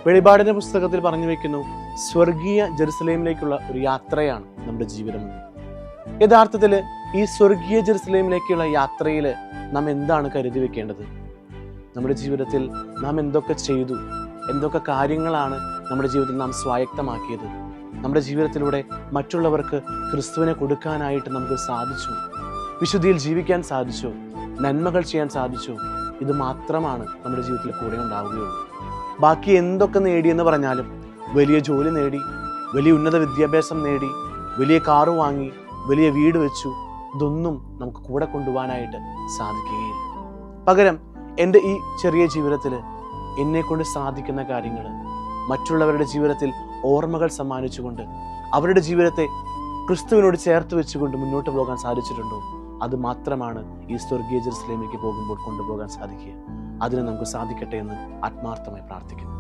വെളിപാടിന്റെ പുസ്തകത്തിൽ പറഞ്ഞു വെക്കുന്നു, സ്വർഗീയ ജെറുസലേമിലേക്കുള്ള ഒരു യാത്രയാണ് നമ്മുടെ ജീവിതമെന്ന്. യഥാർത്ഥത്തിൽ ഈ സ്വർഗീയ ജെറുസലേമിലേക്കുള്ള യാത്രയിൽ നാം എന്താണ് കരുതി വെക്കേണ്ടത്? നമ്മുടെ ജീവിതത്തിൽ നാം എന്തൊക്കെ ചെയ്തു, എന്തൊക്കെ കാര്യങ്ങളാണ് നമ്മുടെ ജീവിതത്തിൽ നാം സ്വായത്തമാക്കിയത്? നമ്മുടെ ജീവിതത്തിലൂടെ മറ്റുള്ളവർക്ക് ക്രിസ്തുവിനെ കൊടുക്കാനായിട്ട് നമുക്ക് സാധിച്ചു? വിശുദ്ധിയിൽ ജീവിക്കാൻ സാധിച്ചു? നന്മകൾ ചെയ്യാൻ സാധിച്ചു? ഇത് മാത്രമാണ് നമ്മുടെ ജീവിതത്തിൽ കൂടെ ഉണ്ടാവുകയുള്ളൂ. ബാക്കി എന്തൊക്കെ നേടിയെന്ന് പറഞ്ഞാലും, വലിയ ജോലി നേടി, വലിയ ഉന്നത വിദ്യാഭ്യാസം നേടി, വലിയ കാറ് വാങ്ങി, വലിയ വീട് വെച്ചു, ഇതൊന്നും നമുക്ക് കൂടെ കൊണ്ടുപോകാനായിട്ട് സാധിക്കുകയില്ല. പകരം എൻ്റെ ഈ ചെറിയ ജീവിതത്തിൽ എന്നെക്കൊണ്ട് സാധിക്കുന്ന കാര്യങ്ങൾ മറ്റുള്ളവരുടെ ജീവിതത്തിൽ ഓർമ്മകൾ സമ്മാനിച്ചുകൊണ്ട് അവരുടെ ജീവിതത്തെ ക്രിസ്തുവിനോട് ചേർത്ത് വെച്ചുകൊണ്ട് മുന്നോട്ട് പോകാൻ സാധിച്ചിട്ടുണ്ടോ? അത് മാത്രമാണ് ഈ സ്വർഗീയ ജെറുസലേമിലേക്ക് പോകുമ്പോൾ കൊണ്ടുപോകാൻ സാധിക്കുക. അതിന് നമുക്ക് സാധിക്കട്ടെ എന്ന് ആത്മാർത്ഥമായി പ്രാർത്ഥിക്കുന്നു.